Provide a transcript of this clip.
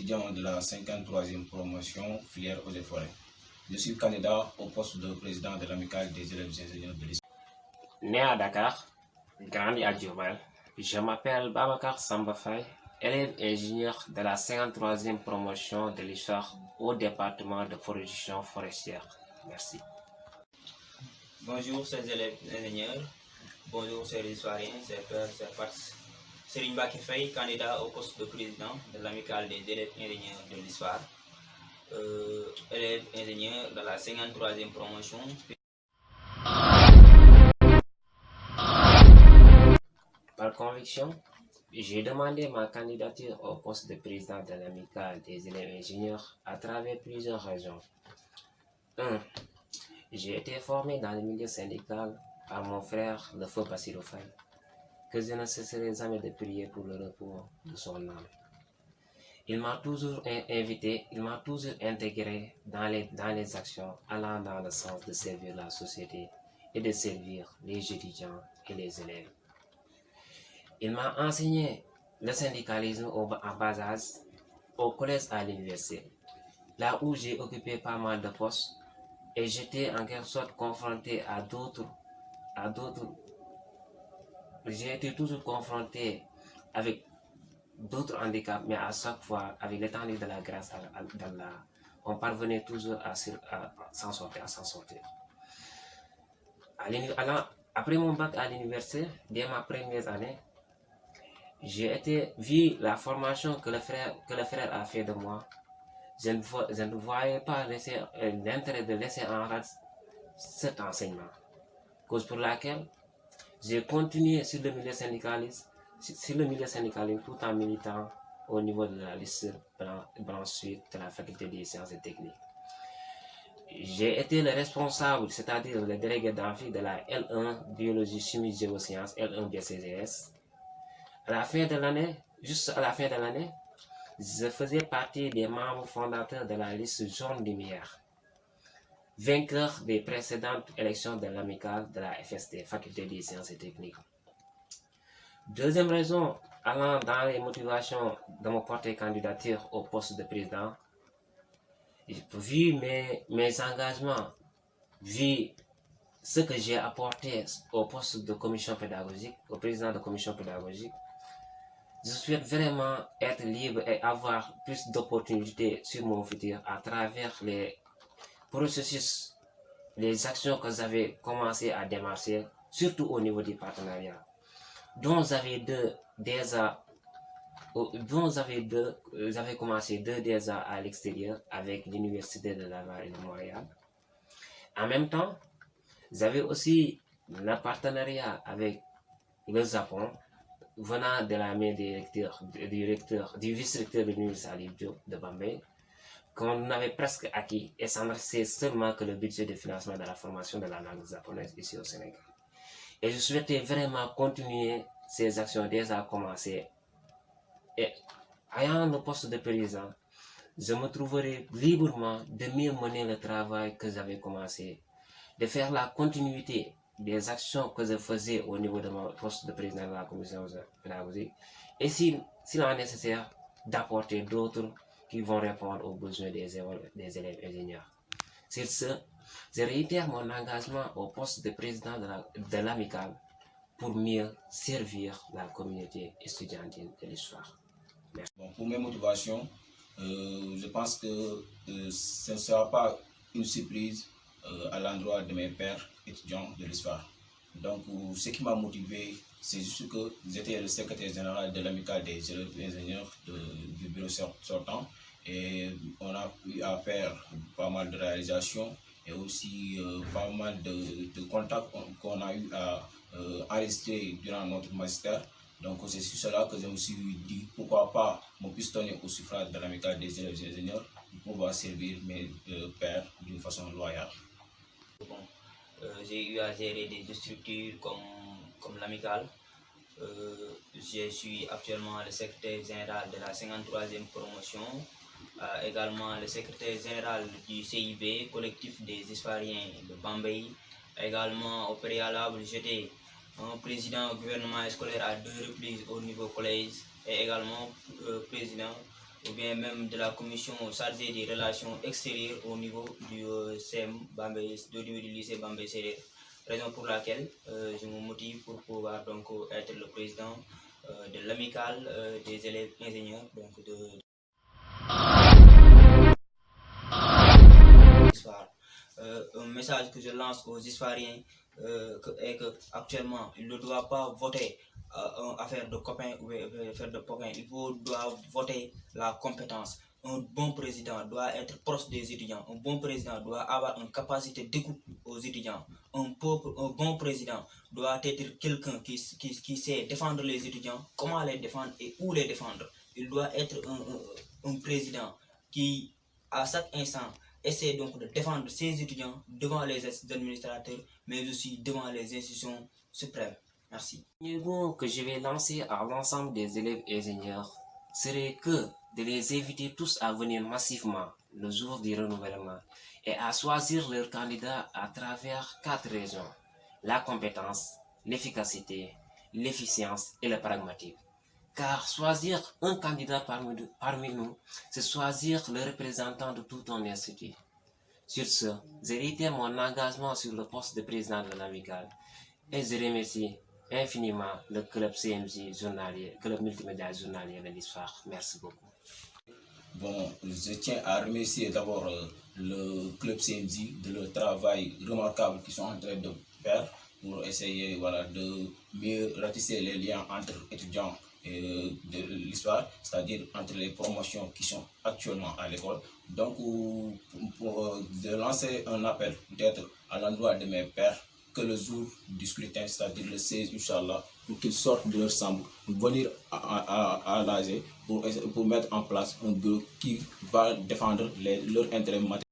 étudiant de la 53e promotion filière eaux et forêts. Je suis candidat au poste de président de l'amicale des élèves ingénieurs de l'ISPA. Né à Dakar, grandi à Diourbel, je m'appelle Babacar Samba Faye, élève ingénieur de la 53e promotion de l'histoire au département de production forestière. Merci. Bonjour chers élèves ingénieurs, bonjour chers historiens, chers pairs, chers partis. Serigne Mbacké Faye, candidat au poste de président de l'amicale des élèves ingénieurs de l'histoire, élève ingénieur de la 53e promotion. Par conviction, j'ai demandé ma candidature au poste de président de l'amicale des élèves ingénieurs à travers plusieurs raisons. 1. J'ai été formé dans le milieu syndical par mon frère, le feu Bassirou Faye, que je ne cesserai jamais de prier pour le repos de son âme. Il m'a toujours invité, il m'a toujours intégré dans les actions allant dans le sens de servir la société et de servir les étudiants et les élèves. Il m'a enseigné le syndicalisme en bas âge, au collège à l'université, là où j'ai occupé pas mal de postes et j'étais en quelque sorte confronté à d'autres. J'ai été toujours confronté avec d'autres handicaps, mais à chaque fois, avec l'étendue de la grâce d'Allah, on parvenait toujours à s'en sortir. Après mon bac à l'université, dès ma première année, vu la formation que le frère a fait de moi. Je ne voyais pas l'intérêt de laisser en rade cet enseignement. Cause pour laquelle j'ai continué sur le milieu syndicaliste, tout en militant au niveau de la liste branche suite de la faculté des sciences et techniques. J'ai été le responsable, c'est-à-dire le délégué d'amphi de la L1 biologie chimie géosciences, L1 BCGS. Juste à la fin de l'année, je faisais partie des membres fondateurs de la liste jaune lumière, vainqueur des précédentes élections de l'amicale de la FST, Faculté des sciences et techniques. Deuxième raison, allant dans les motivations de mon porter candidature au poste de président, vu mes engagements, vu ce que j'ai apporté au poste de commission pédagogique, au président de commission pédagogique, je souhaite vraiment être libre et avoir plus d'opportunités sur mon futur à travers les processus, les actions que j'avais commencé à démarcher, surtout au niveau des partenariats, dont j'avais commencé deux déjà à l'extérieur avec l'université de Laval et de Montréal. En même temps, j'avais aussi le partenariat avec le Japon, venant de la main du vice-recteur de l'université de Bombay, qu'on avait presque acquis et ça ne restait seulement que le budget de financement de la formation de la langue japonaise ici au Sénégal. Et je souhaitais vraiment continuer ces actions déjà commencées. Et ayant le poste de président, je me trouverai librement de mieux mener le travail que j'avais commencé, de faire la continuité des actions que je faisais au niveau de mon poste de président de la commission pédagogique et s'il en est nécessaire d'apporter d'autres qui vont répondre aux besoins des élèves ingénieurs. Sur ce, je réitère mon engagement au poste de président de l'amicale pour mieux servir la communauté estudiantine de l'histoire. Bon, pour mes motivations, je pense que ce ne sera pas une surprise à l'endroit de mes pairs étudiants de l'histoire. Donc, ce qui m'a motivé, c'est juste que j'étais le secrétaire général de l'amicale des élèves ingénieurs du bureau sortant et on a eu à faire pas mal de réalisations et aussi pas mal de contacts qu'on a eu à enregistrer durant notre magistère. Donc, c'est sur cela que je me suis dit pourquoi pas me pistonner au suffrage de l'amicale des élèves ingénieurs pour pouvoir servir mes pairs d'une façon loyale. Bon, j'ai eu à gérer des structures comme l'amicale. Je suis actuellement le secrétaire général de la 53e promotion, également le secrétaire général du CIB, collectif des historiens de Bombay. Également au préalable, j'étais président gouvernement scolaire à 2 reprises au niveau collège et également président ou bien même de la commission chargée des relations extérieures au niveau du CM Bambey, au niveau du lycée Bambey Serer. Raison pour laquelle je me motive pour pouvoir donc être le président de l'amicale des élèves ingénieurs donc de l'histoire. Un message que je lance aux historiens est que actuellement ils ne doivent pas voter une affaire de copains ou une affaire de copains. Il doit voter la compétence. Un bon président doit être proche des étudiants. Un bon président doit avoir une capacité d'écoute aux étudiants. Un bon président doit être quelqu'un qui sait défendre les étudiants, comment les défendre et où les défendre. Il doit être un président qui, à chaque instant, essaie donc de défendre ses étudiants devant les administrateurs, mais aussi devant les institutions suprêmes. Merci. Le mot que je vais lancer à l'ensemble des élèves ingénieurs serait que de les inviter tous à venir massivement le jour du renouvellement et à choisir leur candidat à travers 4 raisons: la compétence, l'efficacité, l'efficience et le pragmatisme. Car choisir un candidat parmi nous, c'est choisir le représentant de tout un institut. Sur ce, je réitère mon engagement sur le poste de président de l'amicale et je remercie infiniment le club CMJ journalier, club multimédia journalier de l'histoire. Merci beaucoup. Bon, je tiens à remercier d'abord le club CMJ de leur travail remarquable qu'ils sont en train de faire pour essayer de mieux ratisser les liens entre étudiants de l'histoire, c'est-à-dire entre les promotions qui sont actuellement à l'école. Donc, pour lancer un appel peut-être à l'endroit de mes pairs, que le jour du scrutin, c'est-à-dire le 16, Inch'Allah, pour qu'ils sortent de leur chambre, venir à l'AG pour mettre en place un bureau qui va défendre leurs intérêts matériels.